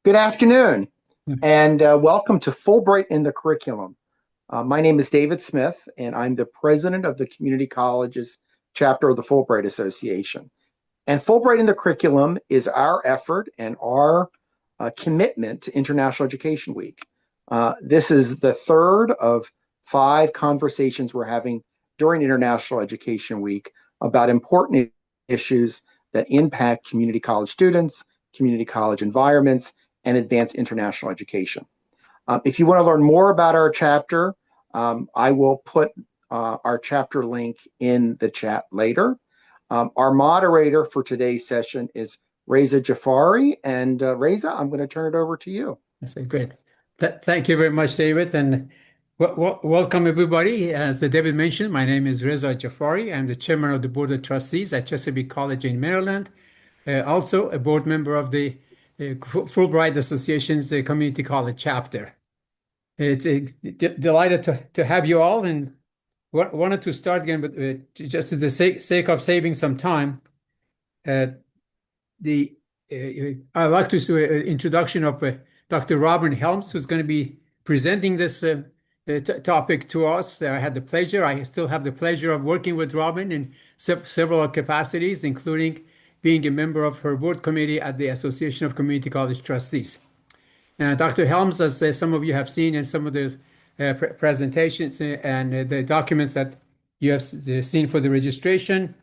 Good afternoon, and welcome to Fulbright in the Curriculum. My name is David Smith, and I'm the president of the Community Colleges chapter of the Fulbright Association. And Fulbright in the Curriculum is our effort and our commitment to International Education Week. This is the third of 5 conversations we're having during International Education Week about important issues that impact community college students, community college environments, and advance international education. If you want to learn more about our chapter, I will put our chapter link in the chat later. Our moderator for today's session is Reza Jafari. And Reza, I'm going to turn it over to you. I say great. Thank you very much, David, and welcome everybody. As David mentioned, my name is Reza Jafari. I'm the chairman of the board of trustees at Chesapeake College in Maryland. Also a board member of the Fulbright Association's Community College chapter. It's delighted to have you all, and wanted to start again, but just for the sake of saving some time, uh, the I'd like to do an introduction of Dr. Robin Helms, who's going to be presenting this topic to us. I still have the pleasure of working with Robin in several capacities, including being a member of her board committee at the Association of Community College Trustees. Dr. Helms, as some of you have seen in some of the presentations and the documents that you have seen for the registration,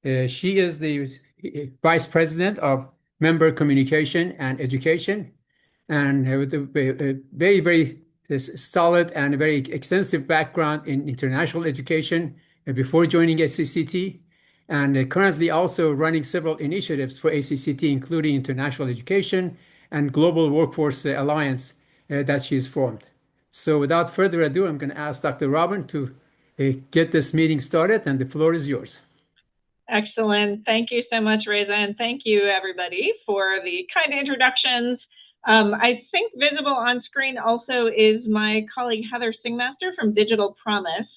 she is the Vice President of Member Communication and Education, and with a very, very solid and very extensive background in international education before joining ACCT, and currently also running several initiatives for ACCT, including international education and Global Workforce Alliance that she's formed. So without further ado, I'm going to ask Dr. Robin to get this meeting started, and the floor is yours. Excellent. Thank you so much, Reza, and thank you, everybody, for the kind introductions. I think visible on screen also is my colleague, Heather Singmaster from Digital Promise.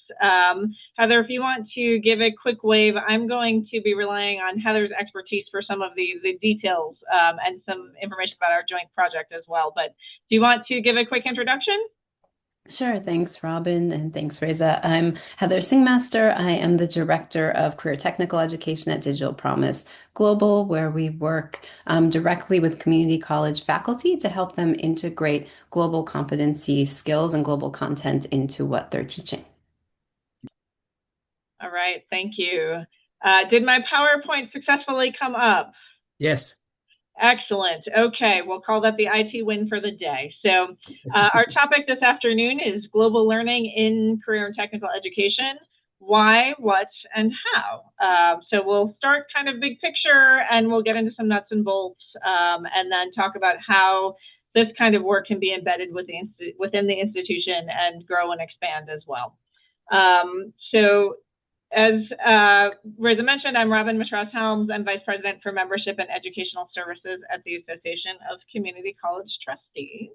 Heather, if you want to give a quick wave, I'm going to be relying on Heather's expertise for some of the details and some information about our joint project as well. But do you want to give a quick introduction? Sure. Thanks, Robin, and thanks, Reza. I'm Heather Singmaster. I am the Director of Career Technical Education at Digital Promise Global, where we work directly with community college faculty to help them integrate global competency skills and global content into what they're teaching. All right. Thank you. Did my PowerPoint successfully come up? Yes. Excellent. Okay, we'll call that the IT win for the day. So our topic this afternoon is global learning in career and technical education. Why, what, and how. So we'll start kind of big picture, and we'll get into some nuts and bolts, and then talk about how this kind of work can be embedded within the institution and grow and expand as well. As Reza mentioned, I'm Robin Helms. I'm Vice President for Membership and Educational Services at the Association of Community College Trustees.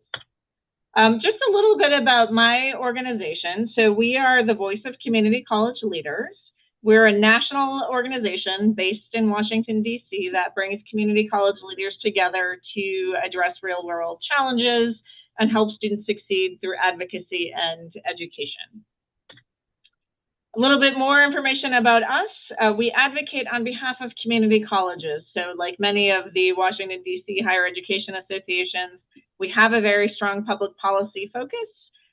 Just a little bit about my organization. So we are the voice of community college leaders. We're a national organization based in Washington, D.C. that brings community college leaders together to address real-world challenges and help students succeed through advocacy and education. A little bit more information about us. We advocate on behalf of community colleges. So like many of the Washington, D.C. higher education associations, we have a very strong public policy focus.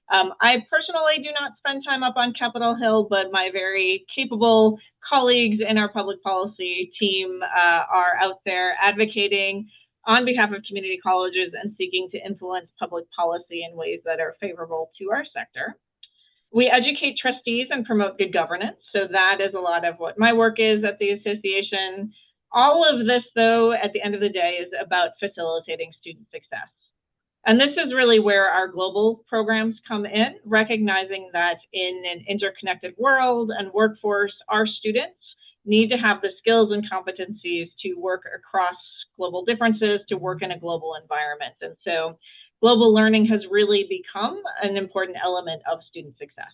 I personally do not spend time up on Capitol Hill, but my very capable colleagues in our public policy team are out there advocating on behalf of community colleges and seeking to influence public policy in ways that are favorable to our sector. We educate trustees and promote good governance. So that is a lot of what my work is at the association. All of this, though, at the end of the day, is about facilitating student success. And this is really where our global programs come in, recognizing that in an interconnected world and workforce, our students need to have the skills and competencies to work across global differences, to work in a global environment. And so global learning has really become an important element of student success.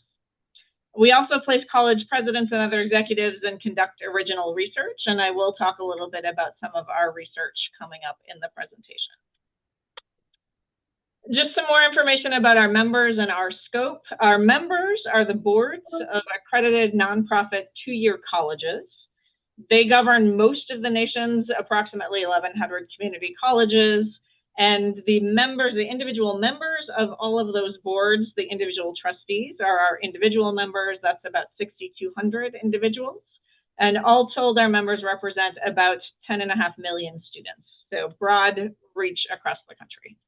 We also place college presidents and other executives and conduct original research, and I will talk a little bit about some of our research coming up in the presentation. Just some more information about our members and our scope. Our members are the boards of accredited nonprofit two-year colleges. They govern most of the nation's approximately 1,100 community colleges. And the members, the individual members of all of those boards, the individual trustees are our individual members. That's about 6,200 individuals. And all told, our members represent about 10.5 million students. So broad reach across the country.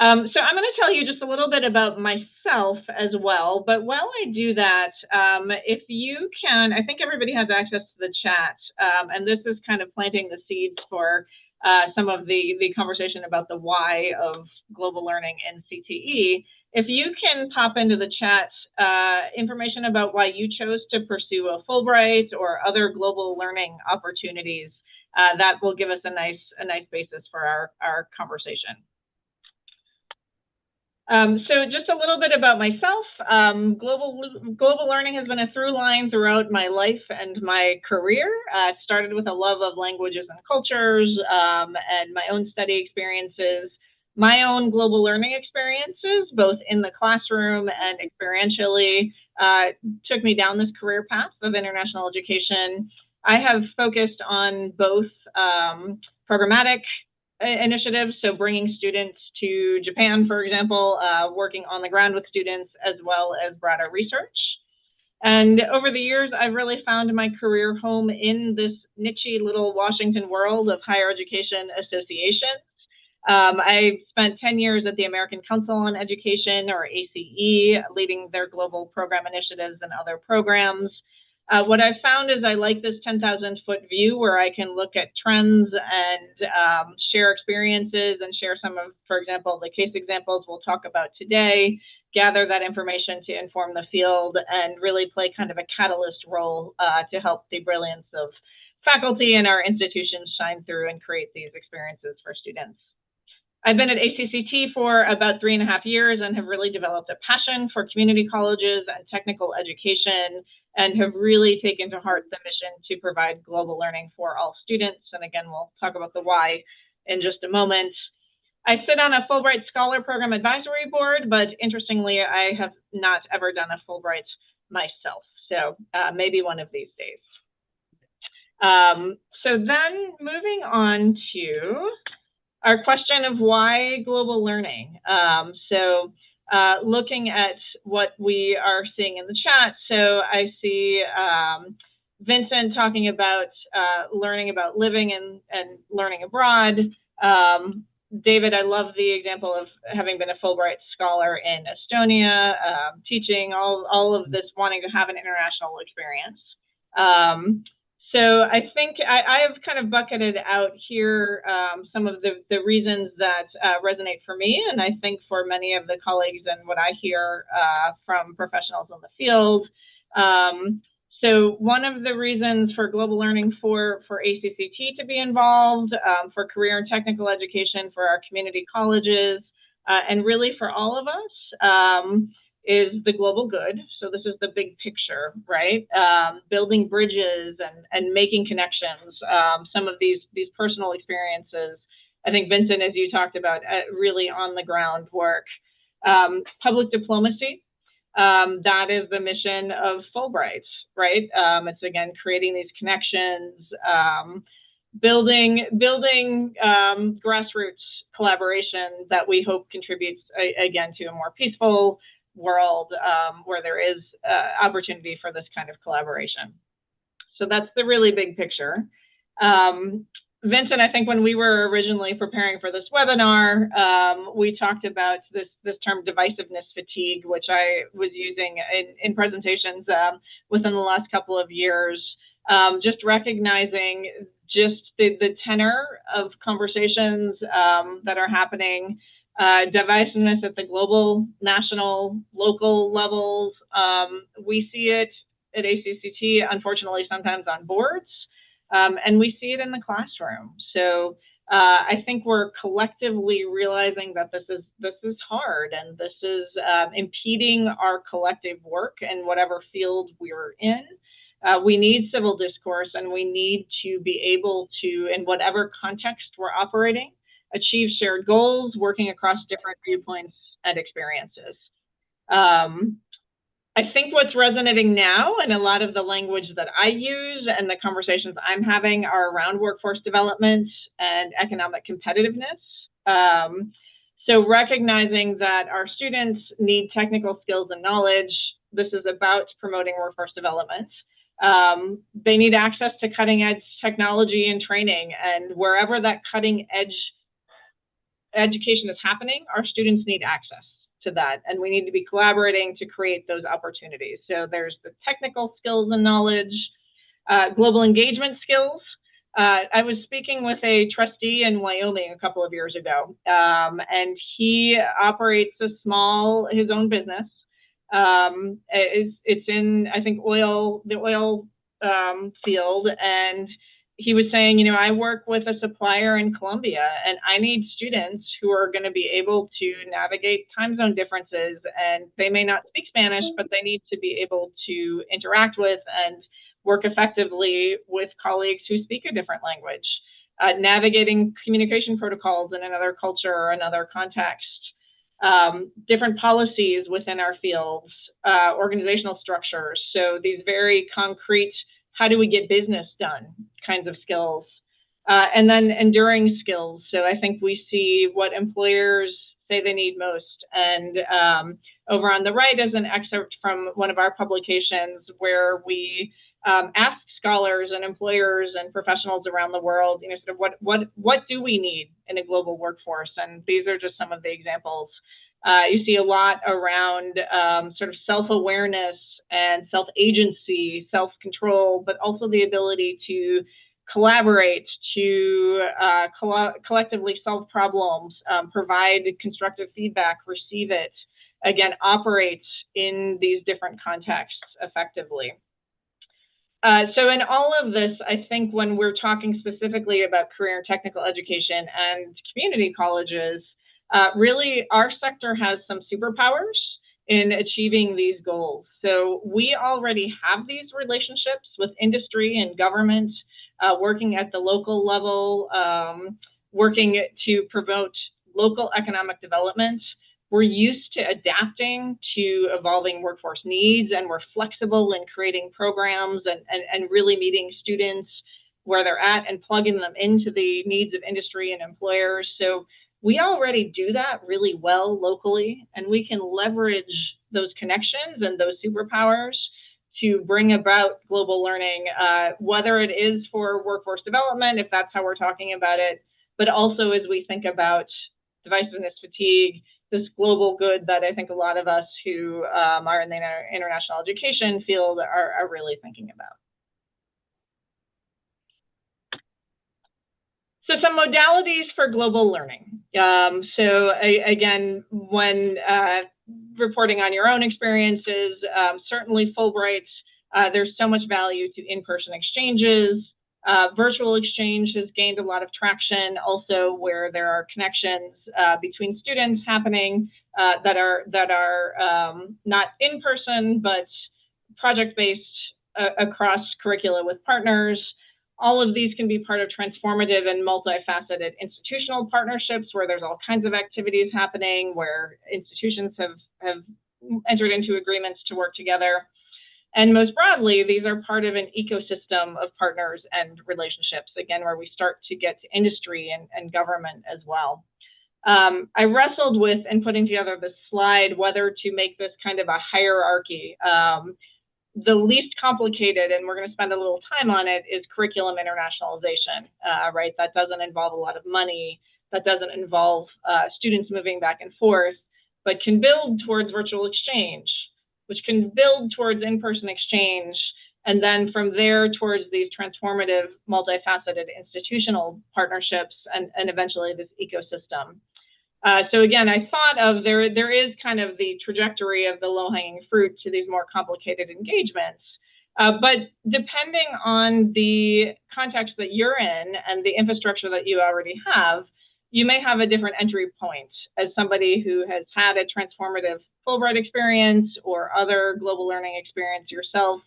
So I'm going to tell you just a little bit about myself as well. But while I do that, if you can, I think everybody has access to the chat. And this is kind of planting the seeds for some of the conversation about the why of global learning in CTE. If you can pop into the chat information about why you chose to pursue a Fulbright or other global learning opportunities, that will give us a nice basis for our conversation. So just a little bit about myself. Global learning has been a through line throughout my life and my career. It started with a love of languages and cultures and my own study experiences. My own global learning experiences, both in the classroom and experientially, took me down this career path of international education. I have focused on both programmatic initiatives, so bringing students to Japan, for example, working on the ground with students, as well as broader research. And over the years, I've really found my career home in this niche little Washington world of higher education associations. I spent 10 years at the American Council on Education, or ACE, leading their global program initiatives and other programs. What I've found is I like this 10,000-foot view where I can look at trends and share experiences and share some of, for example, the case examples we'll talk about today, gather that information to inform the field, and really play kind of a catalyst role to help the brilliance of faculty and our institutions shine through and create these experiences for students. I've been at ACCT for about 3.5 years and have really developed a passion for community colleges and technical education, and have really taken to heart the mission to provide global learning for all students. And again, we'll talk about the why in just a moment. I sit on a Fulbright Scholar Program Advisory Board, but interestingly, I have not ever done a Fulbright myself. So maybe one of these days. So then moving on to our question of why global learning. Looking at what we are seeing in the chat, so I see Vincent talking about learning about living and learning abroad. David, I love the example of having been a Fulbright scholar in Estonia, teaching, all of this, wanting to have an international experience. So I think I have kind of bucketed out here some of the reasons that resonate for me, and I think for many of the colleagues and what I hear from professionals in the field. So one of the reasons for global learning for ACCT to be involved, for career and technical education, for our community colleges, and really for all of us, is the global good. So this is the big picture, right? Building bridges and making connections. Some of these personal experiences, I think, Vincent, as you talked about, really on the ground work. Public diplomacy, that is the mission of Fulbright, right? It's, again, creating these connections, building grassroots collaboration that we hope contributes, again, to a more peaceful world where there is opportunity for this kind of collaboration. So that's the really big picture. Vincent, I think when we were originally preparing for this webinar, we talked about this term divisiveness fatigue, which I was using in presentations within the last couple of years, just recognizing just the tenor of conversations that are happening, divisiveness at the global, national, local levels. We see it at ACCT, unfortunately, sometimes on boards, and we see it in the classroom. So I think we're collectively realizing that this is hard, and this is impeding our collective work in whatever field we're in. We need civil discourse, and we need to be able to, in whatever context we're operating, achieve shared goals, working across different viewpoints and experiences. I think what's resonating now, and a lot of the language that I use and the conversations I'm having are around workforce development and economic competitiveness. So recognizing that our students need technical skills and knowledge, this is about promoting workforce development. They need access to cutting edge technology and training, and wherever that cutting edge education is happening, our students need access to that, and we need to be collaborating to create those opportunities. So there's the technical skills and knowledge, global engagement skills. I was speaking with a trustee in Wyoming a couple of years ago, and he operates his own business. It's in, I think, the oil field, and he was saying, you know, I work with a supplier in Colombia, and I need students who are going to be able to navigate time zone differences, and they may not speak Spanish, but they need to be able to interact with and work effectively with colleagues who speak a different language, navigating communication protocols in another culture or another context, different policies within our fields, organizational structures. So these very concrete, how do we get business done kinds of skills, and then enduring skills. So I think we see what employers say they need most. And over on the right is an excerpt from one of our publications where we ask scholars and employers and professionals around the world, you know, sort of what do we need in a global workforce? And these are just some of the examples. You see a lot around sort of self-awareness and self-agency, self-control, but also the ability to collaborate, to collectively solve problems, provide constructive feedback, receive it, again, operate in these different contexts effectively. So in all of this, I think when we're talking specifically about career and technical education and community colleges, really our sector has some superpowers in achieving these goals. So we already have these relationships with industry and government, working at the local level, working to promote local economic development. We're used to adapting to evolving workforce needs, and we're flexible in creating programs and really meeting students where they're at and plugging them into the needs of industry and employers. So we already do that really well locally, and we can leverage those connections and those superpowers to bring about global learning, whether it is for workforce development, if that's how we're talking about it, but also as we think about divisiveness fatigue, this global good that I think a lot of us who are in the international education field are really thinking about. So some modalities for global learning. Again, when reporting on your own experiences, certainly Fulbright, there's so much value to in-person exchanges. Virtual exchange has gained a lot of traction also, where there are connections between students happening that are not in person, but project-based across curricula with partners. All of these can be part of transformative and multifaceted institutional partnerships where there's all kinds of activities happening, where institutions have entered into agreements to work together. And most broadly, these are part of an ecosystem of partners and relationships, again, where we start to get to industry and government as well. I wrestled with, in putting together this slide, whether to make this kind of a hierarchy. The least complicated, and we're going to spend a little time on it, is curriculum internationalization, right? That doesn't involve a lot of money, that doesn't involve students moving back and forth, but can build towards virtual exchange, which can build towards in-person exchange, and then from there towards these transformative, multifaceted institutional partnerships, and eventually this ecosystem. So again, I thought of there is kind of the trajectory of the low-hanging fruit to these more complicated engagements. But depending on the context that you're in and the infrastructure that you already have, you may have a different entry point as somebody who has had a transformative Fulbright experience or other global learning experience yourself,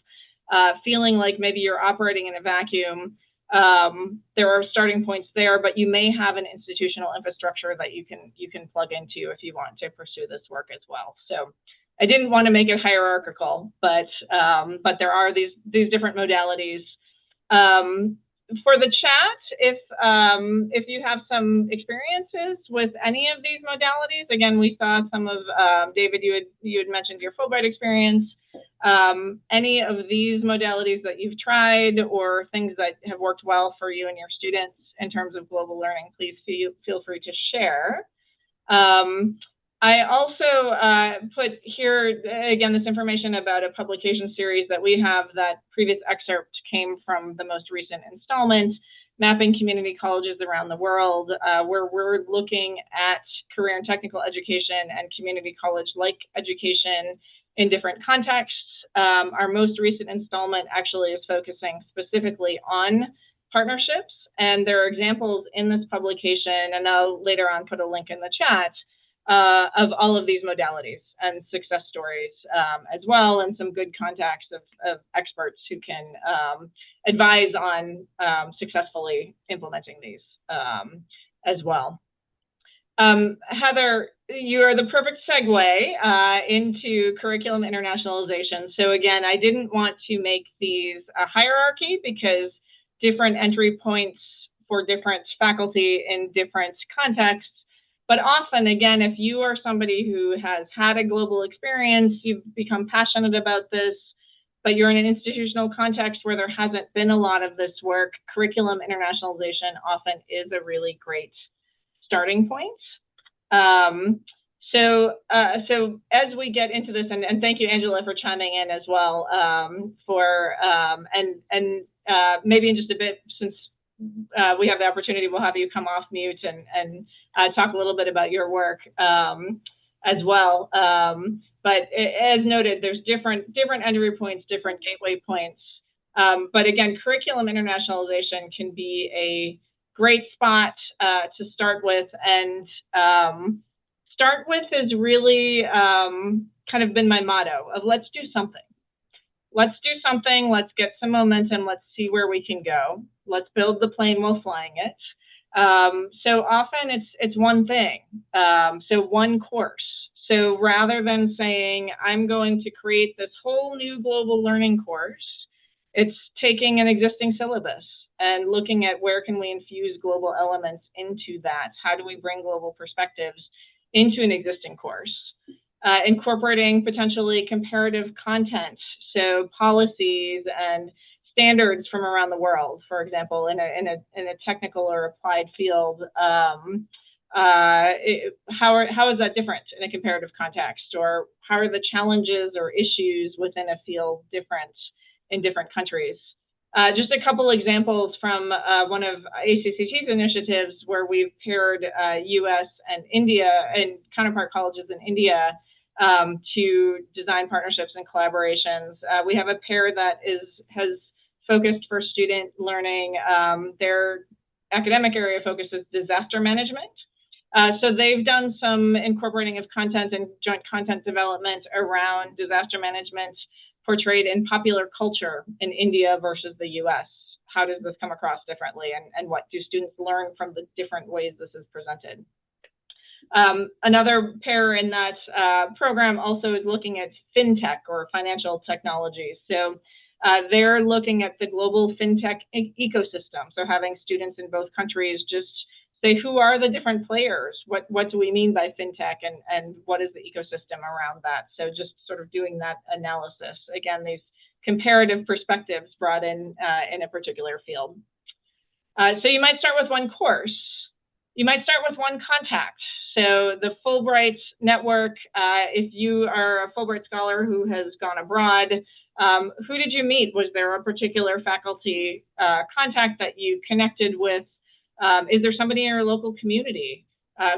feeling like maybe you're operating in a vacuum. there are starting points there, but you may have an institutional infrastructure that you can plug into if you want to pursue this work as well. So I didn't want to make it hierarchical, but there are these different modalities. For the chat, if you have some experiences with any of these modalities, again, we saw some of David, you had mentioned your Fulbright experience. Any of these modalities that you've tried or things that have worked well for you and your students in terms of global learning, please feel free to share. I also put here, again, this information about a publication series that we have. That previous excerpt came from the most recent installment, Mapping Community Colleges Around the World, where we're looking at career and technical education and community college-like education in different contexts. Our most recent installment actually is focusing specifically on partnerships, and there are examples in this publication, and I'll later on put a link in the chat, of all of these modalities and success stories as well, and some good contacts of experts who can advise on successfully implementing these as well. Heather, you are the perfect segue into curriculum internationalization. So again, I didn't want to make these a hierarchy because different entry points for different faculty in different contexts. But often, again, if you are somebody who has had a global experience, you've become passionate about this, but you're in an institutional context where there hasn't been a lot of this work, curriculum internationalization often is a really great starting point. So as we get into this, and thank you, Angela, for chiming in as well, maybe in just a bit, since we have the opportunity, we'll have you come off mute and talk a little bit about your work as well. But as noted, there's different entry points, different gateway points. But again, curriculum internationalization can be a great spot to start with, and start with is really kind of been my motto of let's do something. Let's do something, let's get some momentum, let's see where we can go. Let's build the plane while flying it. So often it's one thing, so one course. So rather than saying, I'm going to create this whole new global learning course, it's taking an existing syllabus and looking at where can we infuse global elements into that? How do we bring global perspectives into an existing course? Incorporating potentially comparative content, so policies and standards from around the world, for example, in a technical or applied field. How is that different in a comparative context, or how are the challenges or issues within a field different in different countries? Just a couple examples from one of ACCT's initiatives where we've paired US and India and counterpart colleges in India to design partnerships and collaborations. We have a pair that has focused for student learning. Their academic area focus is disaster management. So they've done some incorporating of content and joint content development around disaster management portrayed in popular culture in India versus the US. How does this come across differently, and what do students learn from the different ways this is presented? Another pair in that program also is looking at fintech or financial technology. So they're looking at the global fintech ecosystem. So having students in both countries just say, who are the different players? What do we mean by fintech, and what is the ecosystem around that? So just sort of doing that analysis. Again, these comparative perspectives brought in a particular field. So you might start with one course. You might start with one contact. So the Fulbright network, if you are a Fulbright scholar who has gone abroad, who did you meet? Was there a particular faculty contact that you connected with? Is there somebody in your local community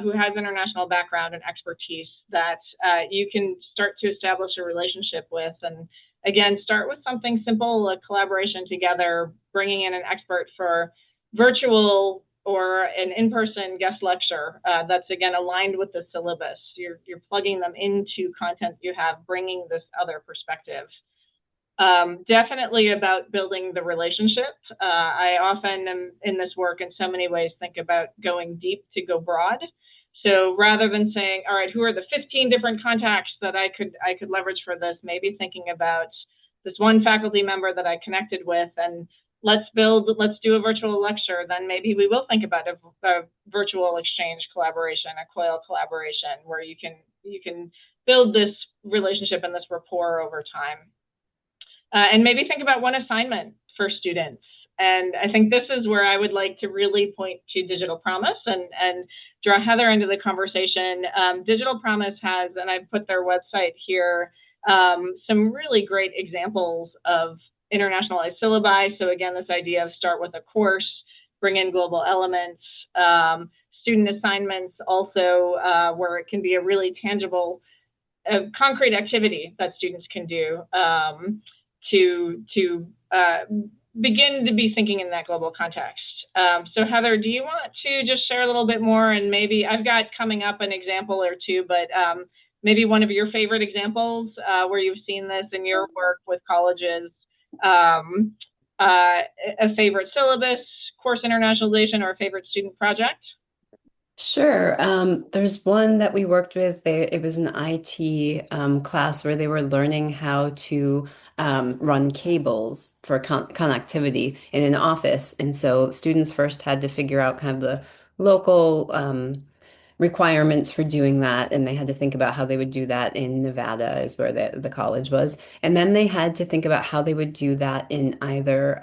who has international background and expertise that you can start to establish a relationship with? And again, start with something simple, a collaboration together, bringing in an expert for virtual or an in-person guest lecture that's, again, aligned with the syllabus. You're plugging them into content you have, bringing this other perspective. Definitely about building the relationship. I often am in this work in so many ways think about going deep to go broad. So rather than saying, all right, who are the 15 different contacts that I could leverage for this, maybe thinking about this one faculty member that I connected with, and let's do a virtual lecture. Then maybe we will think about a virtual exchange collaboration, a COIL collaboration, where you can build this relationship and this rapport over time. And maybe think about one assignment for students. And I think this is where I would like to really point to Digital Promise and draw Heather into the conversation. Digital Promise has, and I've put their website here, some really great examples of internationalized syllabi. So again, this idea of start with a course, bring in global elements, student assignments also, where it can be a really tangible, concrete activity that students can do to begin to be thinking in that global context. So Heather, do you want to just share a little bit more? And maybe I've got coming up an example or two, but maybe one of your favorite examples where you've seen this in your work with colleges, a favorite syllabus, course internationalization, or a favorite student project? Sure. There's one that we worked with. It was an IT class where they were learning how to run cables for connectivity in an office. And so students first had to figure out kind of the local requirements for doing that. And they had to think about how they would do that in Nevada, is where the college was. And then they had to think about how they would do that in either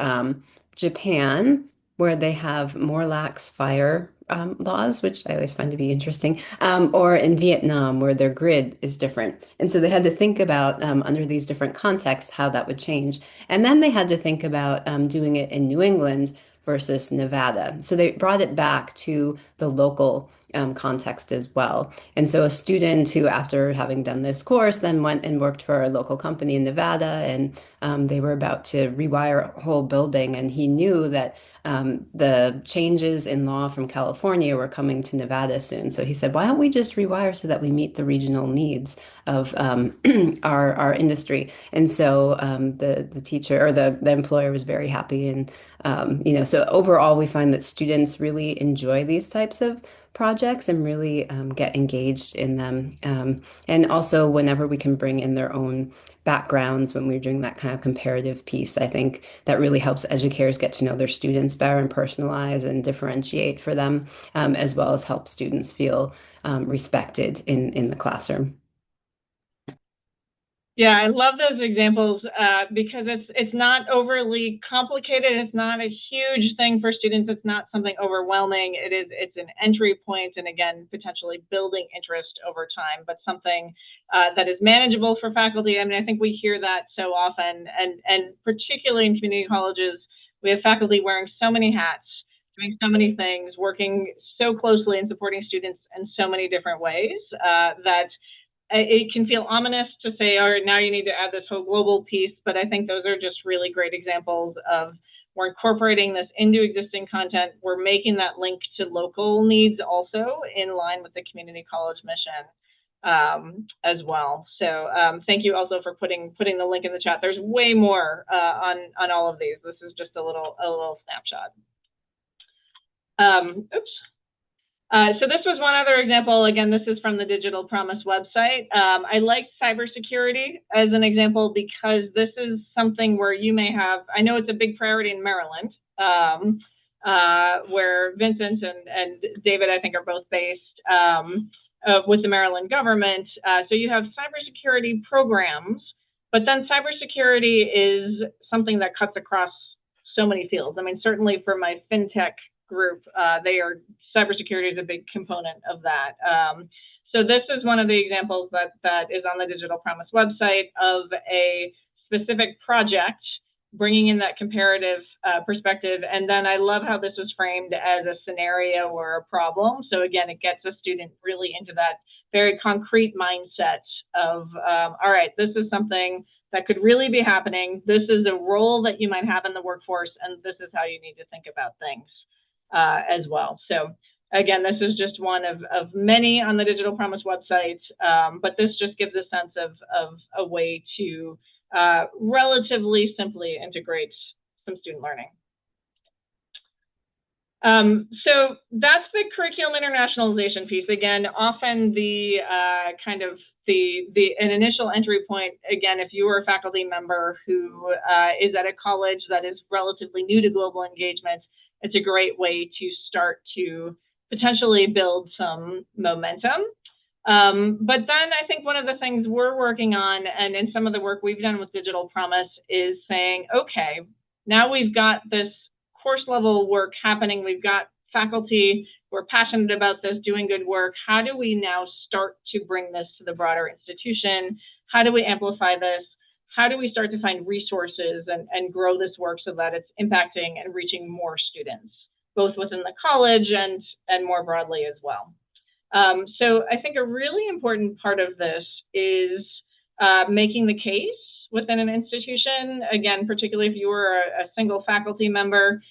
Japan, where they have more lax fire laws, which I always find to be interesting, or in Vietnam, where their grid is different. And so they had to think about, under these different contexts, how that would change. And then they had to think about doing it in New England versus Nevada. So they brought it back to the local context as well. And so a student who, after having done this course, then went and worked for a local company in Nevada, and they were about to rewire a whole building, and he knew that the changes in law from California were coming to Nevada soon. So he said, why don't we just rewire so that we meet the regional needs of our industry? And so the teacher or the employer was very happy. And so overall, we find that students really enjoy these types of projects and really get engaged in them. And also, whenever we can bring in their own backgrounds when we're doing that kind of comparative piece, I think that really helps educators get to know their students better and personalize and differentiate for them, as well as help students feel respected in the classroom. Yeah, I love those examples because it's not overly complicated. It's not a huge thing for students. It's not something overwhelming. It's an entry point, and again, potentially building interest over time, but something that is manageable for faculty. I mean, I think we hear that so often, and particularly in community colleges, we have faculty wearing so many hats, doing so many things, working so closely and supporting students in so many different ways that it can feel ominous to say, all right, now you need to add this whole global piece, but I think those are just really great examples of we're incorporating this into existing content. We're making that link to local needs also in line with the community college mission as well. So thank you also for putting the link in the chat. There's way more on all of these. This is just a little snapshot. Oops. So this was one other example. Again, this is from the Digital Promise website. I like cybersecurity as an example because this is something where you may have, I know it's a big priority in Maryland, where Vincent and David, I think, are both based with the Maryland government. So you have cybersecurity programs, but then cybersecurity is something that cuts across so many fields. I mean, certainly for my fintech group, cybersecurity is a big component of that. So this is one of the examples that is on the Digital Promise website of a specific project, bringing in that comparative perspective. And then I love how this was framed as a scenario or a problem. So again, it gets a student really into that very concrete mindset of, all right, this is something that could really be happening. This is a role that you might have in the workforce, and this is how you need to think about things as well. So again, this is just one of many on the Digital Promise website, but this just gives a sense of a way to relatively simply integrate some student learning. So that's the curriculum internationalization piece. Again, often the an initial entry point, again, if you are a faculty member who is at a college that is relatively new to global engagement, it's a great way to start to potentially build some momentum. But then I think one of the things we're working on, and in some of the work we've done with Digital Promise, is saying, okay, now we've got this course level work happening. We've got faculty who are passionate about this, doing good work. How do we now start to bring this to the broader institution? How do we amplify this? How do we start to find resources and grow this work so that it's impacting and reaching more students, both within the college and more broadly as well? So I think a really important part of this is making the case within an institution, again, particularly if you were a single faculty member.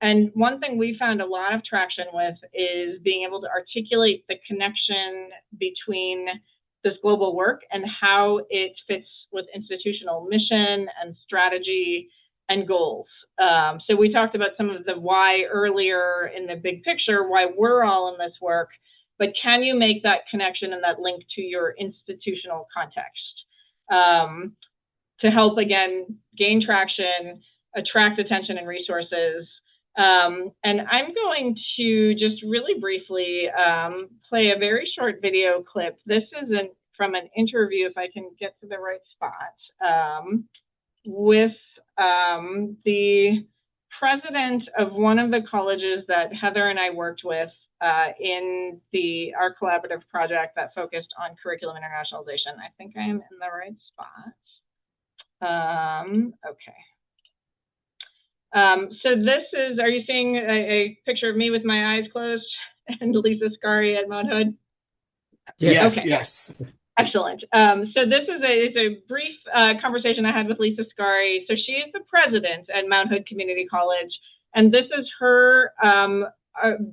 And one thing we found a lot of traction with is being able to articulate the connection between this global work and how it fits with institutional mission and strategy and goals. So we talked about some of the why earlier in the big picture, why we're all in this work, but can you make that connection and that link to your institutional context? To help, again, gain traction, attract attention and resources. And I'm going to just really briefly play a very short video clip. This is from an interview, if I can get to the right spot, with the president of one of the colleges that Heather and I worked with in our collaborative project that focused on curriculum internationalization. I think I am in the right spot. Okay. So this is, are you seeing a picture of me with my eyes closed and Lisa Scari at Mount Hood? Yes. Okay. Yes. Excellent. So this is a brief conversation I had with Lisa Scari. So she is the president at Mount Hood Community College, and this is her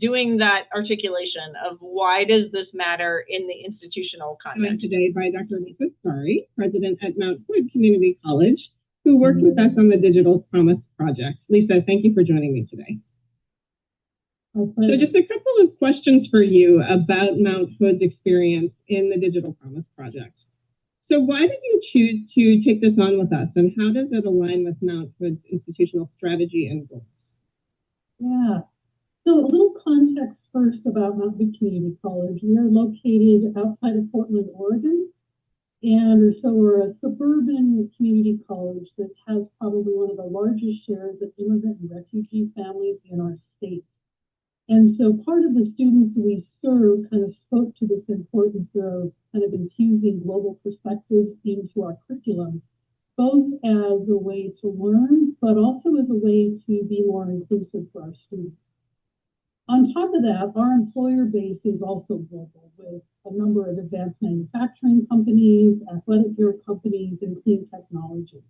doing that articulation of why does this matter in the institutional context. Today by Dr. Lisa Scari, president at Mount Hood Community College, who worked with us on the Digital Promise project. Lisa, thank you for joining me today. So just a couple of questions for you about Mount Hood's experience in the Digital Promise project. So why did you choose to take this on with us, and how does it align with Mount Hood's institutional strategy and goals? Yeah. So a little context first about Mount Hood Community College. We are located outside of Portland, Oregon. And so we're a suburban community college that has probably one of the largest shares of immigrant and refugee families in our state. And so part of the students we serve kind of spoke to this importance of kind of infusing global perspectives into our curriculum, both as a way to learn, but also as a way to be more inclusive for our students. On top of that, our employer base is also global, with a number of advanced manufacturing companies, athletic gear companies, and clean technology.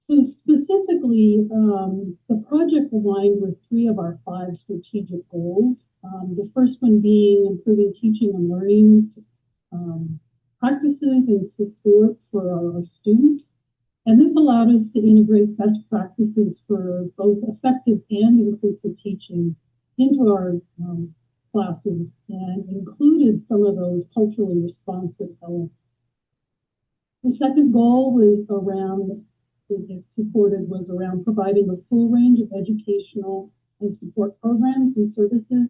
So specifically, the project aligned with 3 of our 5 strategic goals. The first one being improving teaching and learning practices and support for our students. And this allowed us to integrate best practices for both effective and inclusive teaching into our classes, and included some of those culturally responsive elements. The second goal was around providing a full range of educational and support programs and services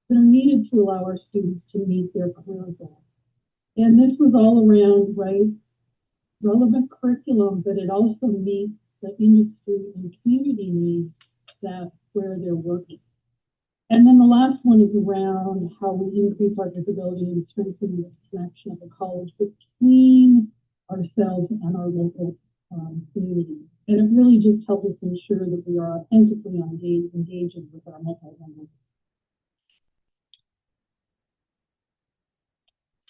that are needed to allow our students to meet their career goals. And this was all around, relevant curriculum, but it also meets the industry and community needs where they're working. And then the last one is around how we increase our visibility and strengthen the connection of the college between ourselves and our local community. And it really just helps us ensure that we are authentically engaging with our multi-language.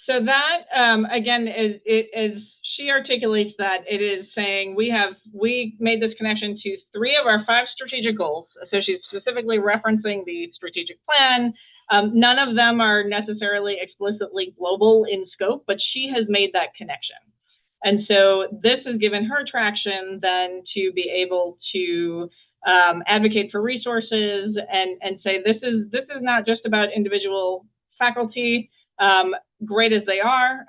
So that, again, is she articulates that it is saying we made this connection to 3 of our 5 strategic goals. So she's specifically referencing the strategic plan. None of them are necessarily explicitly global in scope, but she has made that connection. And so this has given her traction then to be able to advocate for resources and say this is not just about individual faculty, great as they are.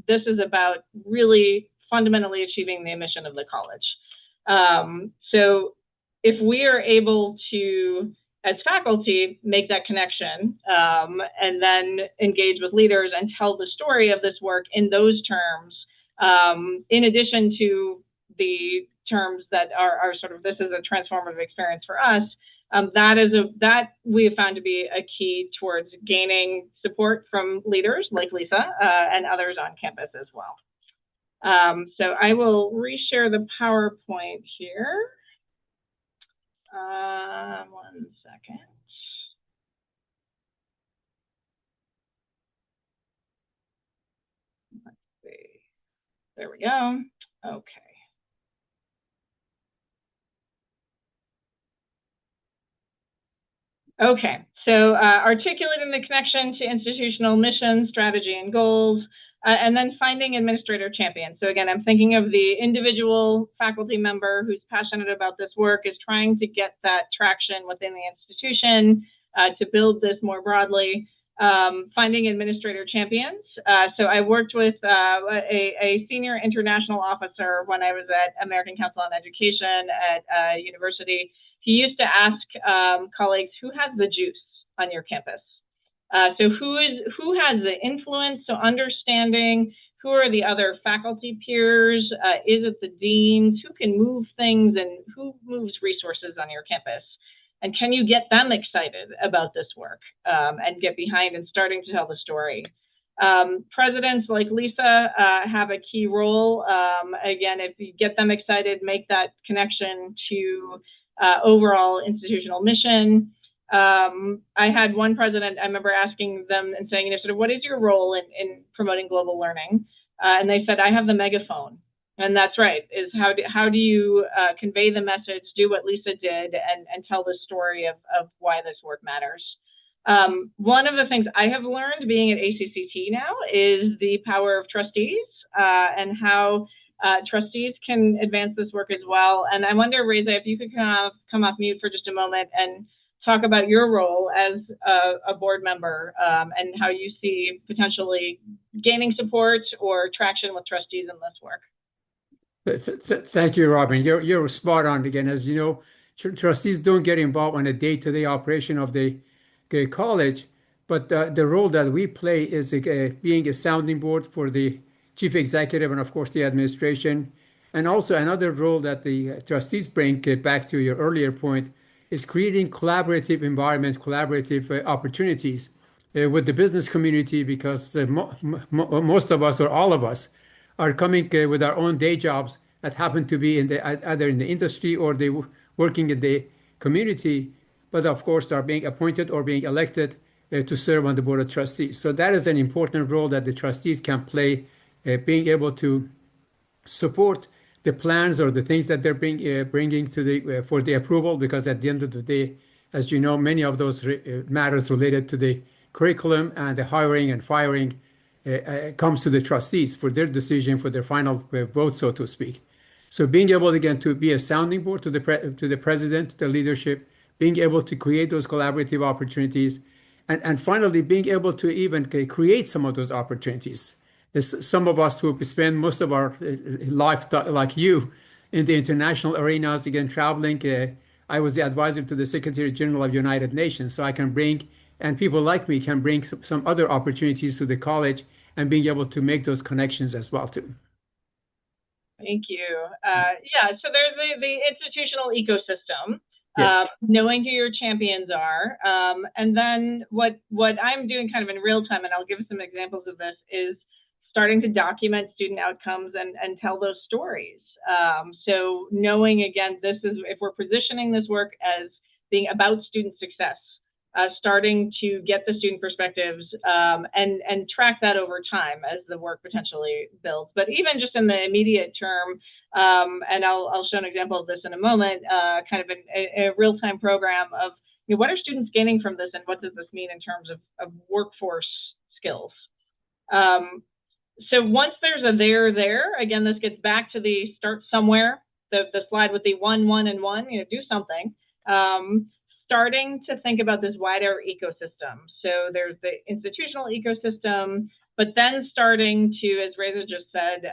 This is about really fundamentally achieving the mission of the college. So if we are able to, as faculty, make that connection and then engage with leaders and tell the story of this work in those terms, in addition to the terms that are sort of, this is a transformative experience for us, that we have found to be a key towards gaining support from leaders like Lisa and others on campus as well. So I will reshare the PowerPoint here. 1 second. Let's see. There we go. Okay. Okay, so articulating the connection to institutional mission, strategy, and goals, and then finding administrator champions. So again, I'm thinking of the individual faculty member who's passionate about this work, is trying to get that traction within the institution to build this more broadly. Finding administrator champions. So I worked with a senior international officer when I was at American Council on Education at university. He used to ask colleagues, who has the juice on your campus? So who has the influence? So understanding who are the other faculty peers? Is it the deans? Who can move things and who moves resources on your campus? And can you get them excited about this work and get behind and starting to tell the story? Presidents like Lisa have a key role. Again, if you get them excited, make that connection to overall institutional mission. I had one president, I remember asking them and saying, sort of, what is your role in promoting global learning? And they said, I have the megaphone. And that's right, is how do you convey the message, do what Lisa did, and tell the story of why this work matters. One of the things I have learned being at ACCT now is the power of trustees and how trustees can advance this work as well. And I wonder, Reza, if you could come off mute for just a moment and talk about your role as a board member and how you see potentially gaining support or traction with trustees in this work. Thank you, Robin. You're spot on again. As you know, trustees don't get involved in the day-to-day operation of the college, but the role that we play is being a sounding board for the chief executive and, of course, the administration. And also another role that the trustees bring, back to your earlier point, is creating collaborative environments, collaborative opportunities with the business community, because most of us or all of us are coming with our own day jobs that happen to be either in the industry or they working in the community, but of course are being appointed or being elected to serve on the board of trustees. So that is an important role that the trustees can play, being able to support the plans or the things that they're bringing to for the approval, because at the end of the day, as you know, many of those matters related to the curriculum and the hiring and firing comes to the trustees for their decision, for their final vote, so to speak. So being able, again, to be a sounding board to the president, the leadership, being able to create those collaborative opportunities, and finally being able to even create some of those opportunities. Some of us who spend most of our life, like you, in the international arenas, again, traveling. I was the advisor to the Secretary General of United Nations, so I can bring, and people like me can bring some other opportunities to the college and being able to make those connections as well, too. Thank you. Yeah, so there's the institutional ecosystem, Yes. Knowing who your champions are. And then what I'm doing kind of in real time, and I'll give some examples of this, is starting to document student outcomes and tell those stories. So knowing, again, this is, if we're positioning this work as being about student success, starting to get the student perspectives and track that over time as the work potentially builds. But even just in the immediate term, and I'll show an example of this in a moment, kind of a real-time program of, what are students gaining from this and what does this mean in terms of workforce skills? So once there's a there, again, this gets back to the start somewhere, the slide with the one, and one, do something. Starting to think about this wider ecosystem. So there's the institutional ecosystem, but then starting to, as Reza just said,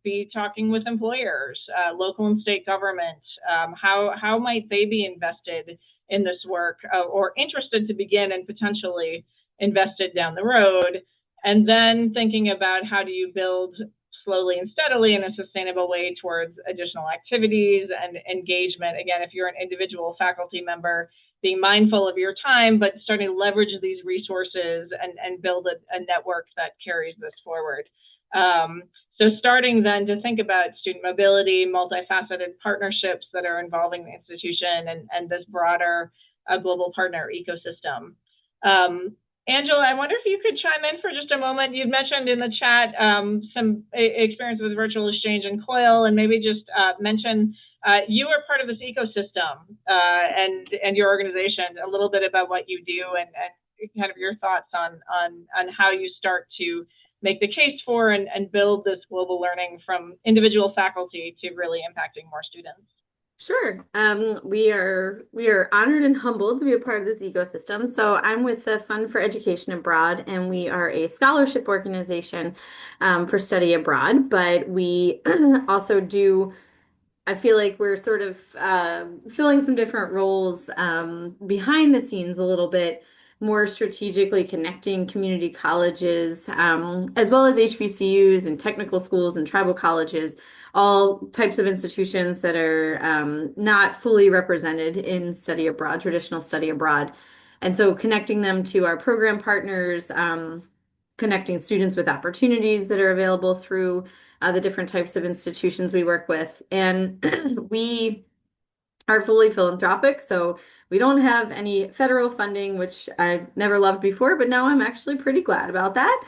be talking with employers, local and state government. How might they be invested in this work or interested to begin and potentially invested down the road? And then thinking about how do you build slowly and steadily in a sustainable way towards additional activities and engagement. Again, if you're an individual faculty member, being mindful of your time, but starting to leverage these resources and build a network that carries this forward. So starting then to think about student mobility, multifaceted partnerships that are involving the institution and this broader global partner ecosystem. Angela, I wonder if you could chime in for just a moment. You'd mentioned in the chat some experience with virtual exchange and COIL, and maybe just mention you are part of this ecosystem and your organization, a little bit about what you do and kind of your thoughts on how you start to make the case for and build this global learning from individual faculty to really impacting more students. Sure. We are honored and humbled to be a part of this ecosystem. So I'm with the Fund for Education Abroad, and we are a scholarship organization for study abroad. But we also do, I feel like we're sort of filling some different roles behind the scenes a little bit, more strategically connecting community colleges, as well as HBCUs and technical schools and tribal colleges, all types of institutions that are not fully represented in study abroad, traditional study abroad. And so connecting them to our program partners, connecting students with opportunities that are available through the different types of institutions we work with. And we are fully philanthropic, so we don't have any federal funding, which I've never loved before, but now I'm actually pretty glad about that.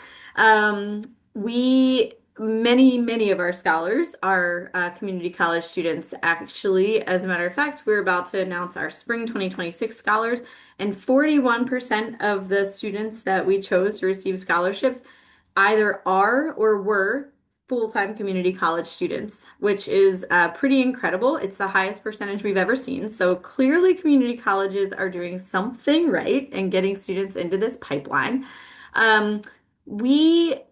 Many of our scholars are community college students. Actually, as a matter of fact, we're about to announce our spring 2026 scholars, and 41% of the students that we chose to receive scholarships either are or were full-time community college students, which is pretty incredible. It's the highest percentage we've ever seen. So clearly community colleges are doing something right and getting students into this pipeline. When we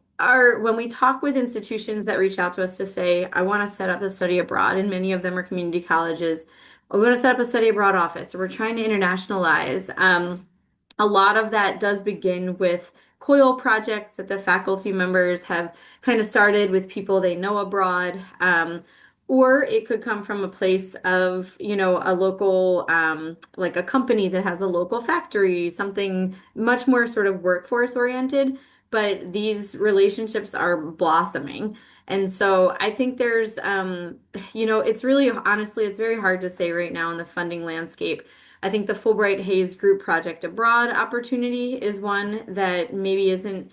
talk with institutions that reach out to us to say, I want to set up a study abroad, and many of them are community colleges, we want to set up a study abroad office, or we're trying to internationalize. A lot of that does begin with COIL projects that the faculty members have kind of started with people they know abroad. Or it could come from a place of, a local, like a company that has a local factory, something much more sort of workforce oriented. But these relationships are blossoming. And so I think there's, it's really, honestly, it's very hard to say right now in the funding landscape. I think the Fulbright Hayes Group Project Abroad opportunity is one that maybe isn't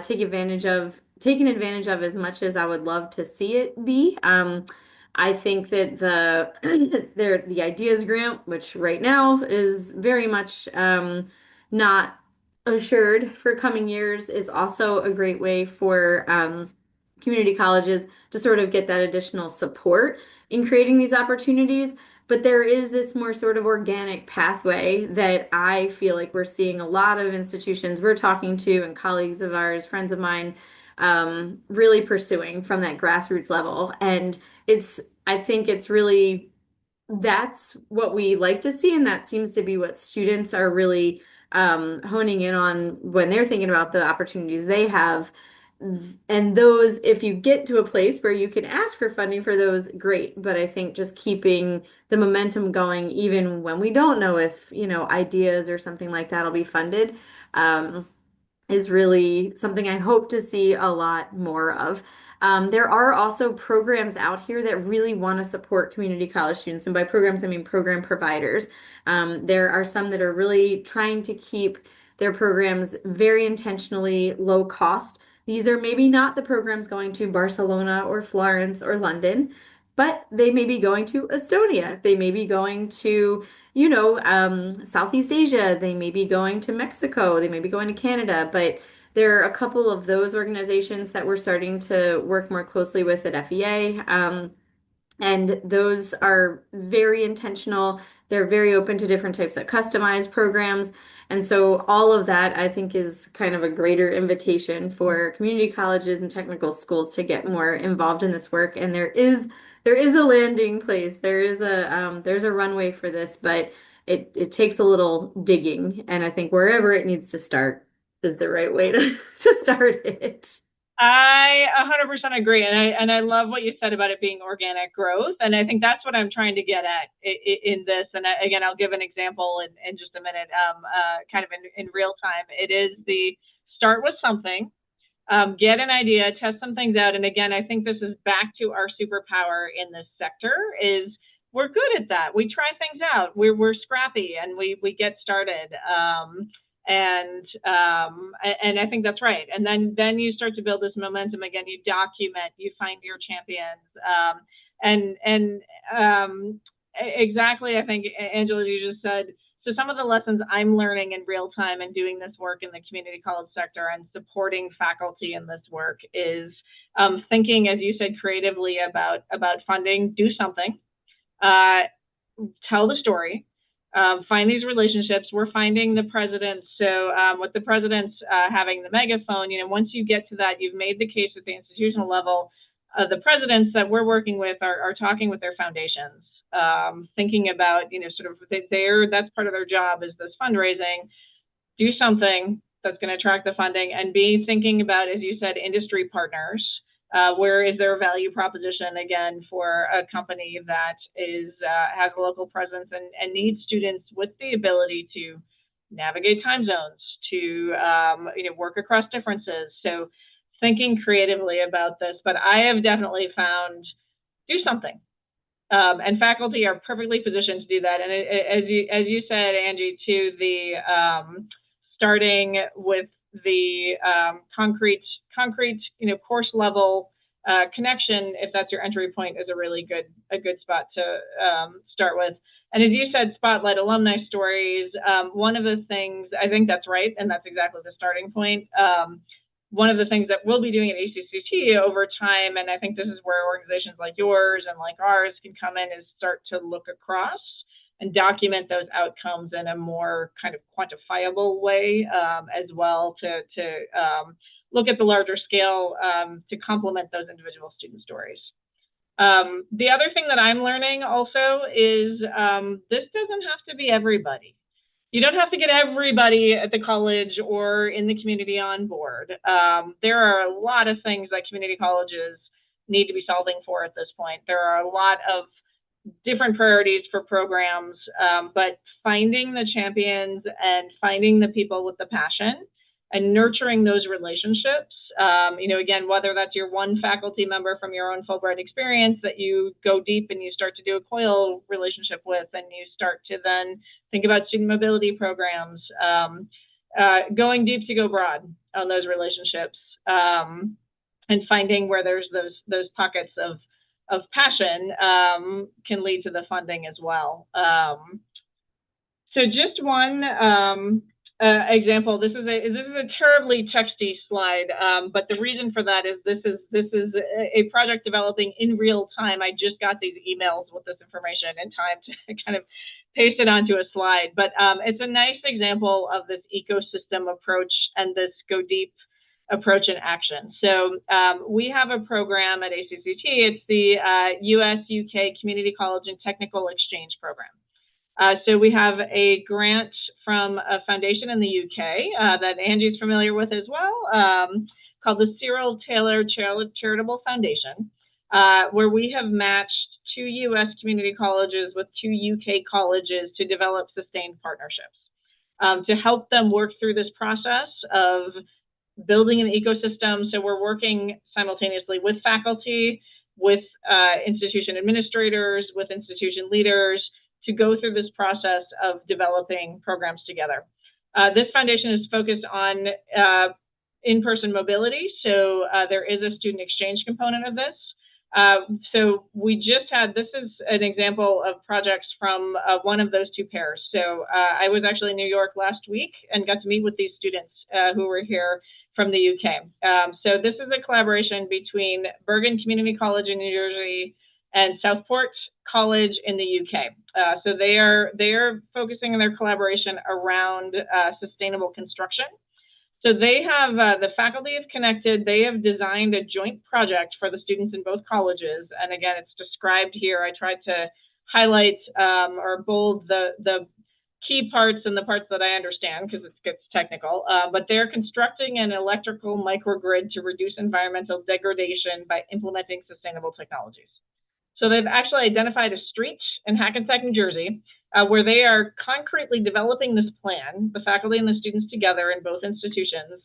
taken advantage of as much as I would love to see it be. I think that the Ideas Grant, which right now is very much not assured for coming years, is also a great way for community colleges to sort of get that additional support in creating these opportunities. But there is this more sort of organic pathway that I feel like we're seeing a lot of institutions we're talking to and colleagues of ours, friends of mine, really pursuing from that grassroots level. And I think it's really, that's what we like to see. And that seems to be what students are really honing in on when they're thinking about the opportunities they have. And those, if you get to a place where you can ask for funding for those, great. But I think just keeping the momentum going, even when we don't know if, ideas or something like that will be funded, is really something I hope to see a lot more of. There are also programs out here that really want to support community college students. And by programs, I mean program providers. There are some that are really trying to keep their programs very intentionally low cost. These are maybe not the programs going to Barcelona or Florence or London, but they may be going to Estonia. They may be going to, Southeast Asia. They may be going to Mexico. They may be going to Canada. But There are a couple of those organizations that we're starting to work more closely with at FEA. And those are very intentional. They're very open to different types of customized programs. And so all of that, I think, is kind of a greater invitation for community colleges and technical schools to get more involved in this work. And there is a landing place. There's a runway for this, but it takes a little digging. And I think wherever it needs to start is the right way to start it. I 100% agree, and I love what you said about it being organic growth, and I think that's what I'm trying to get at in this. And again, I'll give an example in just a minute, kind of in real time. It is the start with something, get an idea, test some things out, and again, I think this is back to our superpower in this sector is we're good at that. We try things out. We're scrappy, and we get started. And I think that's right. And then you start to build this momentum again. You document, you find your champions, exactly. I think Angela, you just said. So some of the lessons I'm learning in real time and doing this work in the community college sector and supporting faculty in this work is thinking, as you said, creatively about funding. Do something. Tell the story. Find these relationships. We're finding the presidents. So with the presidents having the megaphone, once you get to that, you've made the case at the institutional level. The presidents that we're working with are talking with their foundations, thinking about, sort of that's part of their job is this fundraising. Do something that's going to attract the funding and be thinking about, as you said, industry partners. Where is there a value proposition, again, for a company that has a local presence and needs students with the ability to navigate time zones, to work across differences. So thinking creatively about this, but I have definitely found do something. And faculty are perfectly positioned to do that. And as you said, Angie, too, the starting with the concrete, course level connection, if that's your entry point, is a good spot to start with. And as you said, spotlight alumni stories. One of the things, I think that's right, and that's exactly the starting point. One of the things that we'll be doing at ACCT over time, and I think this is where organizations like yours and like ours can come in, is start to look across and document those outcomes in a more kind of quantifiable way, as well to look at the larger scale to complement those individual student stories. The other thing that I'm learning also is this doesn't have to be everybody. You don't have to get everybody at the college or in the community on board. There are a lot of things that community colleges need to be solving for at this point. There are a lot of different priorities for programs, but finding the champions and finding the people with the passion and nurturing those relationships, again, whether that's your one faculty member from your own Fulbright experience that you go deep and you start to do a COIL relationship with, and you start to then think about student mobility programs, going deep to go broad on those relationships, and finding where there's those pockets of passion can lead to the funding as well. So just one example. This is a terribly texty slide, but the reason for that is this is a project developing in real time. I just got these emails with this information in time to kind of paste it onto a slide. But it's a nice example of this ecosystem approach and this go deep approach in action. So we have a program at ACCT. It's the US-UK Community College and Technical Exchange Program. So we have a grant from a foundation in the UK that Angie's familiar with as well, called the Cyril Taylor Charitable Foundation, where we have matched 2 US community colleges with 2 UK colleges to develop sustained partnerships to help them work through this process of building an ecosystem. So we're working simultaneously with faculty, with institution administrators, with institution leaders to go through this process of developing programs together. This foundation is focused on in-person mobility. So there is a student exchange component of this. So we just had, this is an example of projects from one of those 2 pairs. So I was actually in New York last week and got to meet with these students who were here from the UK. So this is a collaboration between Bergen Community College in New Jersey and Southport College in the UK. So they are focusing their collaboration around sustainable construction. So they have, the faculty have connected, they have designed a joint project for the students in both colleges. And again, it's described here. I tried to highlight or bold the key parts and the parts that I understand because it gets technical, but they're constructing an electrical microgrid to reduce environmental degradation by implementing sustainable technologies. So they've actually identified a street in Hackensack, New Jersey, where they are concretely developing this plan, the faculty and the students together in both institutions,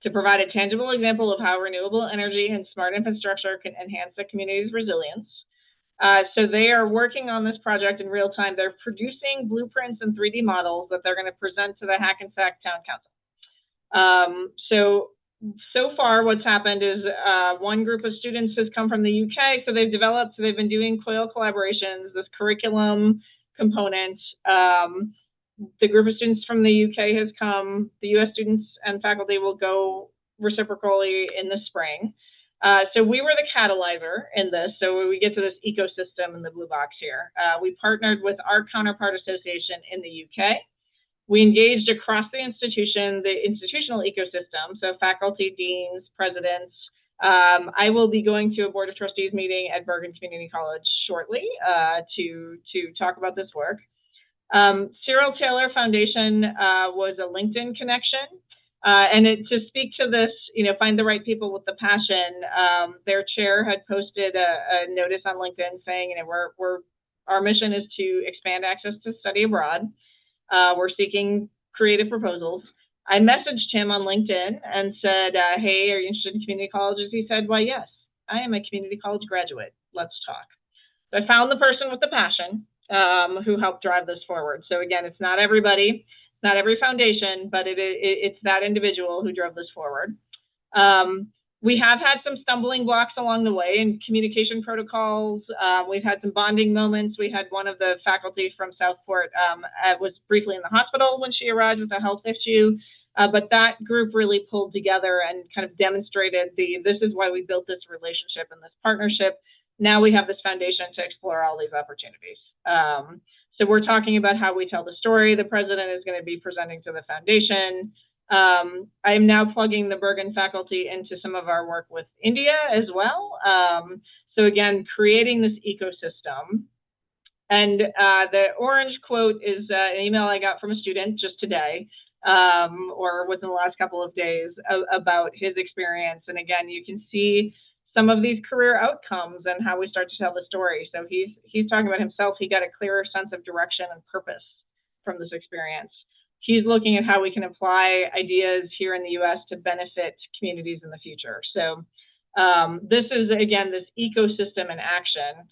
to provide a tangible example of how renewable energy and smart infrastructure can enhance the community's resilience. So they are working on this project in real time. They're producing blueprints and 3D models that they're going to present to the Hackensack Town Council. So far, what's happened is one group of students has come from the UK. So they've been doing COIL collaborations, this curriculum component. The group of students from the UK has come. The US students and faculty will go reciprocally in the spring. So we were the catalyzer in this. So we get to this ecosystem in the blue box here. We partnered with our counterpart association in the UK. We engaged across the institution, the institutional ecosystem, so faculty, deans, presidents. I will be going to a Board of Trustees meeting at Bergen Community College shortly to talk about this work. Cyril Taylor Foundation was a LinkedIn connection. And to speak to this, find the right people with the passion, their chair had posted a notice on LinkedIn saying, our mission is to expand access to study abroad. We're seeking creative proposals. I messaged him on LinkedIn and said, hey, are you interested in community colleges? He said, why, yes, I am a community college graduate. Let's talk. So I found the person with the passion who helped drive this forward. So again, it's not everybody, not every foundation, but it's that individual who drove this forward. We have had some stumbling blocks along the way in communication protocols. We've had some bonding moments. We had one of the faculty from Southport was briefly in the hospital when she arrived with a health issue. But that group really pulled together and kind of demonstrated this is why we built this relationship and this partnership. Now we have this foundation to explore all these opportunities. So we're talking about how we tell the story. The president is going to be presenting to the foundation. I am now plugging the Bergen faculty into some of our work with India as well. So again, creating this ecosystem. And the orange quote is an email I got from a student just today, or within the last couple of days, about his experience. And again, you can see some of these career outcomes and how we start to tell the story. So he's talking about himself. He got a clearer sense of direction and purpose from this experience. He's looking at how we can apply ideas here in the US to benefit communities in the future. So this is, again, this ecosystem in action,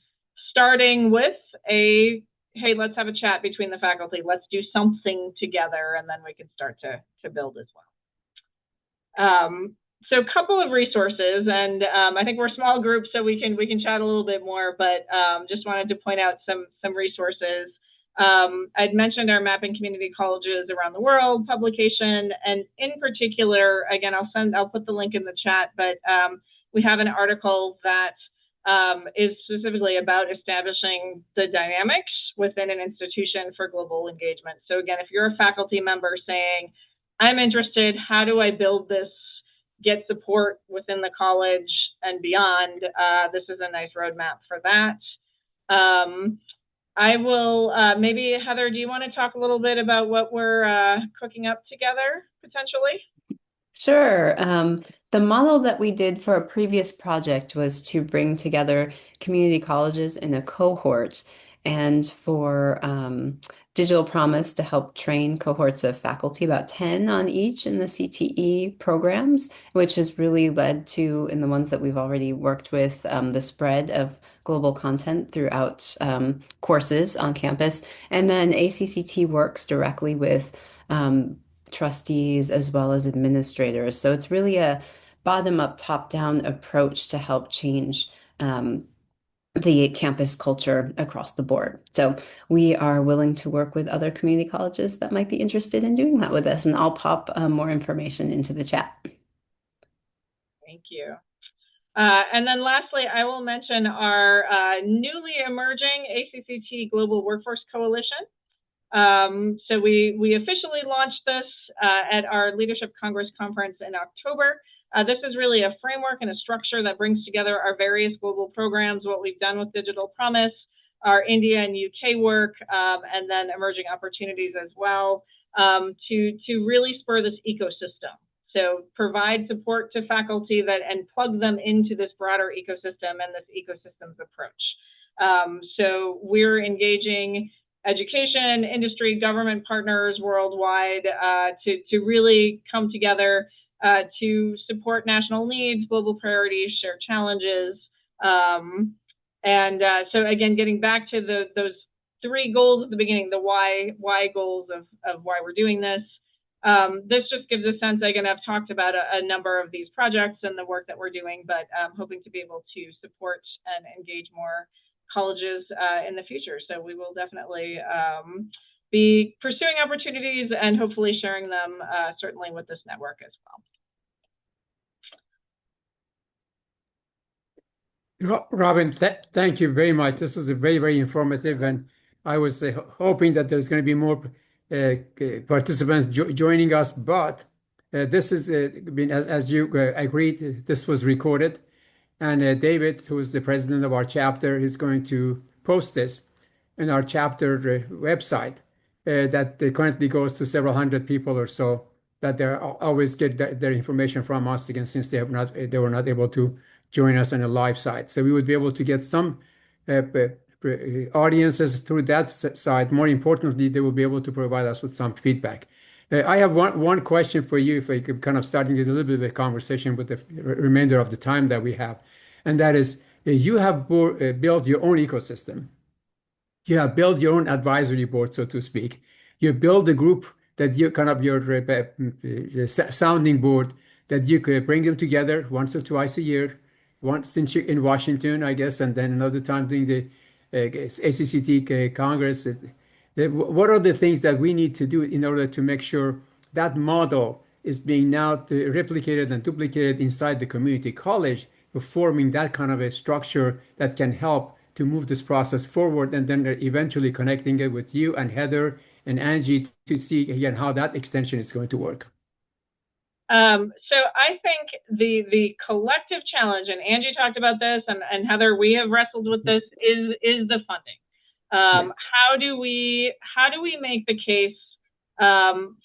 starting with hey, let's have a chat between the faculty. Let's do something together, and then we can start to build as well. So a couple of resources, and I think we're a small group, so we can chat a little bit more, but just wanted to point out some resources. I'd mentioned our Mapping Community Colleges Around the World publication, and in particular, again, I'll put the link in the chat, but we have an article that is specifically about establishing the dynamics within an institution for global engagement. So again, if you're a faculty member saying, I'm interested, how do I build this, get support within the college and beyond, this is a nice roadmap for that. I will, maybe Heather, do you want to talk a little bit about what we're cooking up together potentially? Sure. The model that we did for a previous project was to bring together community colleges in a cohort, and for Digital Promise to help train cohorts of faculty, about 10 on each in the CTE programs, which has really led to, in the ones that we've already worked with, the spread of global content throughout courses on campus. And then ACCT works directly with trustees as well as administrators. So it's really a bottom-up, top-down approach to help change the campus culture across the board. So we are willing to work with other community colleges that might be interested in doing that with us. And I'll pop more information into the chat. Thank you. And then lastly, I will mention our newly emerging ACCT Global Workforce Coalition. So we officially launched this at our Leadership Congress conference in October. This is really a framework and a structure that brings together our various global programs, what we've done with Digital Promise, our India and UK work, and then emerging opportunities as well, to really spur this ecosystem. So provide support to faculty and plug them into this broader ecosystem and this ecosystem's approach. So we're engaging education, industry, government partners worldwide to really come together to support national needs, global priorities, share challenges. So again, getting back to those three goals at the beginning, the why goals of why we're doing this. This just gives a sense, again, I've talked about a number of these projects and the work that we're doing, but I'm hoping to be able to support and engage more colleges in the future. So we will definitely be pursuing opportunities and hopefully sharing them certainly with this network as well. Robin, thank you very much. This is a very, very informative, and I was hoping that there's going to be more participants joining us, but this is, as you agreed, this was recorded. And David, who is the president of our chapter, is going to post this in our chapter website that currently goes to several hundred people or so, that they always get their information from us again, since they were not able to join us on a live site. So we would be able to get some audiences through that site. More importantly, they will be able to provide us with some feedback. I have one question for you, if I could kind of starting a little bit of a conversation with the remainder of the time that we have. And that is, you have built your own ecosystem. You have built your own advisory board, so to speak. You build a group that you kind of your sounding board, that you could bring them together once or twice a year, once in Washington, I guess, and then another time during the ACCT Congress. What are the things that we need to do in order to make sure that model is being now replicated and duplicated inside the community college, forming that kind of a structure that can help to move this process forward, and then eventually connecting it with you and Heather and Angie to see again how that extension is going to work? So I think the collective challenge, and Angie talked about this, and Heather, we have wrestled with this, is the funding. Yes. How do we make the case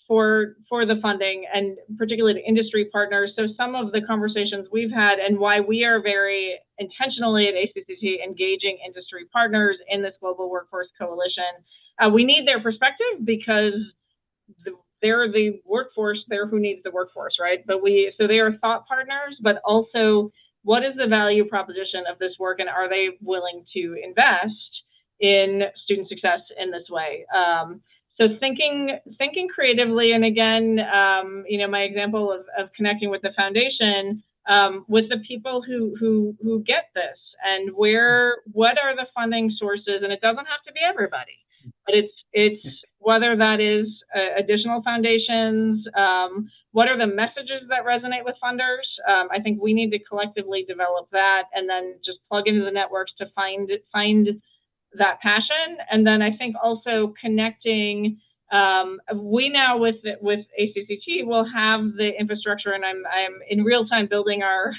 for the funding, and particularly the industry partners? So some of the conversations we've had, and why we are very intentionally at ACCT engaging industry partners in this Global Workforce Coalition, we need their perspective, because they're the workforce, they're who needs the workforce, right? So they are thought partners, but also what is the value proposition of this work, and are they willing to invest in student success in this way? So thinking creatively, and again, my example of connecting with the foundation, with the people who get this, and what are the funding sources, and it doesn't have to be everybody, but it's whether that is additional foundations, what are the messages that resonate with funders? I think we need to collectively develop that, and then just plug into the networks to find that passion. And then I think also connecting, we now with ACCT will have the infrastructure, and I'm in real time building our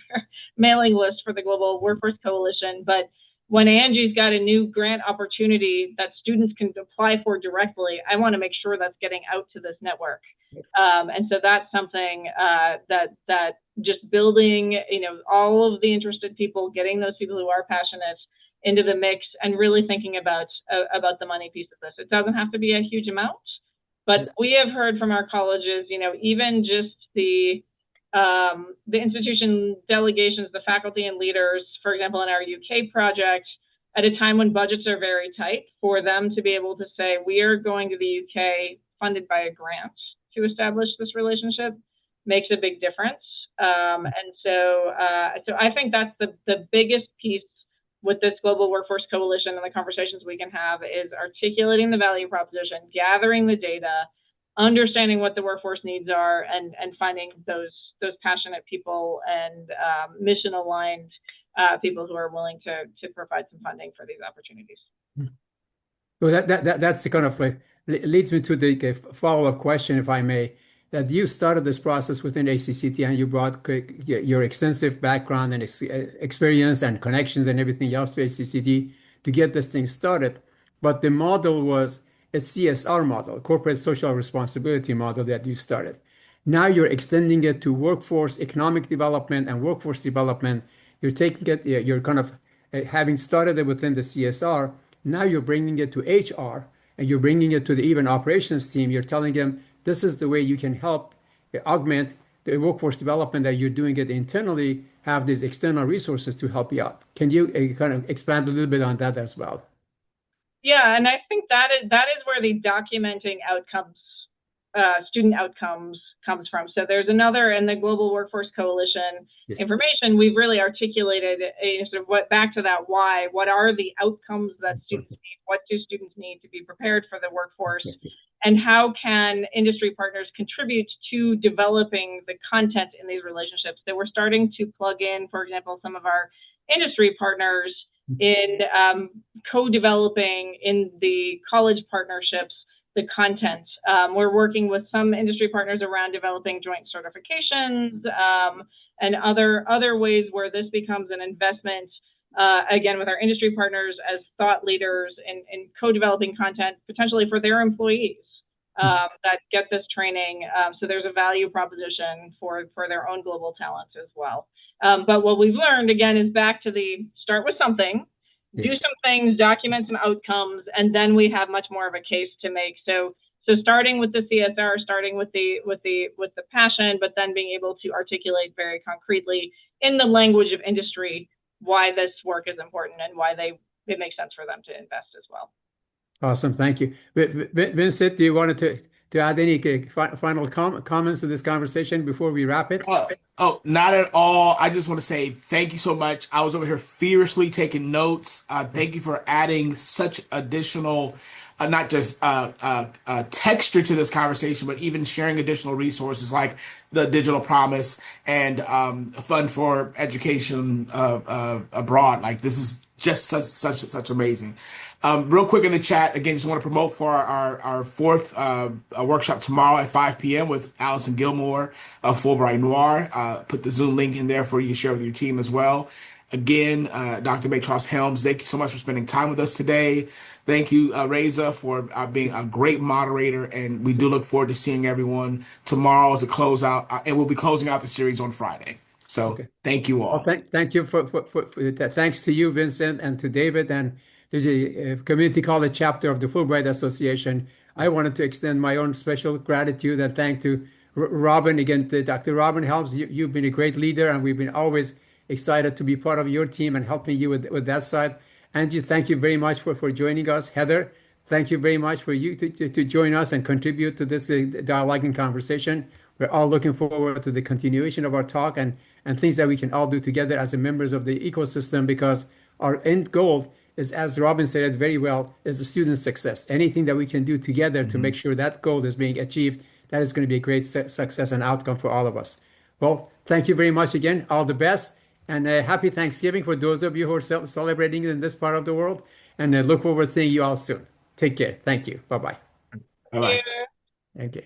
mailing list for the Global Workforce Coalition. But when Angie's got a new grant opportunity that students can apply for directly, I want to make sure that's getting out to this network. And so that's something that just building, all of the interested people, getting those people who are passionate into the mix, and really thinking about the money piece of this. It doesn't have to be a huge amount, but we have heard from our colleges, even just the institution delegations, the faculty and leaders, for example, in our UK project, at a time when budgets are very tight, for them to be able to say, we are going to the UK funded by a grant to establish this relationship, makes a big difference. And so I think that's the biggest piece with this Global Workforce Coalition and the conversations we can have is articulating the value proposition, gathering the data, understanding what the workforce needs are, and finding those passionate people and mission aligned people who are willing to provide some funding for these opportunities. Well, that's kind of like leads me to the follow-up question, if I may, that you started this process within ACCT and you brought your extensive background and experience and connections and everything else to ACCT to get this thing started. But the model was a CSR model, corporate social responsibility model that you started. Now you're extending it to workforce economic development and workforce development. You're taking it, you're kind of having started it within the CSR. Now you're bringing it to HR and you're bringing it to the even operations team. You're telling them this is the way you can help augment the workforce development that you're doing it internally, have these external resources to help you out. Can you kind of expand a little bit on that as well? Yeah, and I think that is where the documenting outcomes, student outcomes comes from. So there's another in the Global Workforce Coalition information, we've really articulated sort of back to that why, what are the outcomes that students need? What do students need to be prepared for the workforce? And how can industry partners contribute to developing the content in these relationships? So we're starting to plug in, for example, some of our industry partners in co-developing in the college partnerships the content. We're working with some industry partners around developing joint certifications and other ways where this becomes an investment, again, with our industry partners as thought leaders in co-developing content, potentially for their employees that get this training. So there's a value proposition for their own global talents as well. But what we've learned, again, is back to the start with something, do some things, document some outcomes, and then we have much more of a case to make. So starting with the CSR, starting with the passion, but then being able to articulate very concretely in the language of industry why this work is important and why it makes sense for them to invest as well. Awesome, thank you. Vincent, do you want to add any final comments to this conversation before we wrap it? Oh, not at all. I just want to say thank you so much. I was over here furiously taking notes. Thank you for adding such additional, not just texture to this conversation, but even sharing additional resources like the Digital Promise and a fund for education abroad. Like this is just such amazing. Real quick in the chat, again, just want to promote for our fourth workshop tomorrow at 5 p.m. with Allison Gilmore of Fulbright Noir. Put the Zoom link in there for you to share with your team as well. Again, Dr. Matros Helms, thank you so much for spending time with us today. Thank you, Reza, for being a great moderator, and we do look forward to seeing everyone tomorrow to close out, and we'll be closing out the series on Friday. So thank you all. Well, thank you for that. Thanks to you, Vincent, and to David and the Community College chapter of the Fulbright Association. I wanted to extend my own special gratitude and thank to Robin, again, to Dr. Robin Helms. You've been a great leader, and we've been always excited to be part of your team and helping you with that side. Angie, thank you very much for joining us. Heather, thank you very much for you to join us and contribute to this dialogue and conversation. We're all looking forward to the continuation of our talk and things that we can all do together as members of the ecosystem, because our end goal is, as Robin said it very well, is the student success. Anything that we can do together to make sure that goal is being achieved, that is going to be a great success and outcome for all of us. Well, thank you very much again. All the best. And happy Thanksgiving for those of you who are celebrating in this part of the world. And look forward to seeing you all soon. Take care. Thank you. Bye-bye. Bye-bye. Thank you.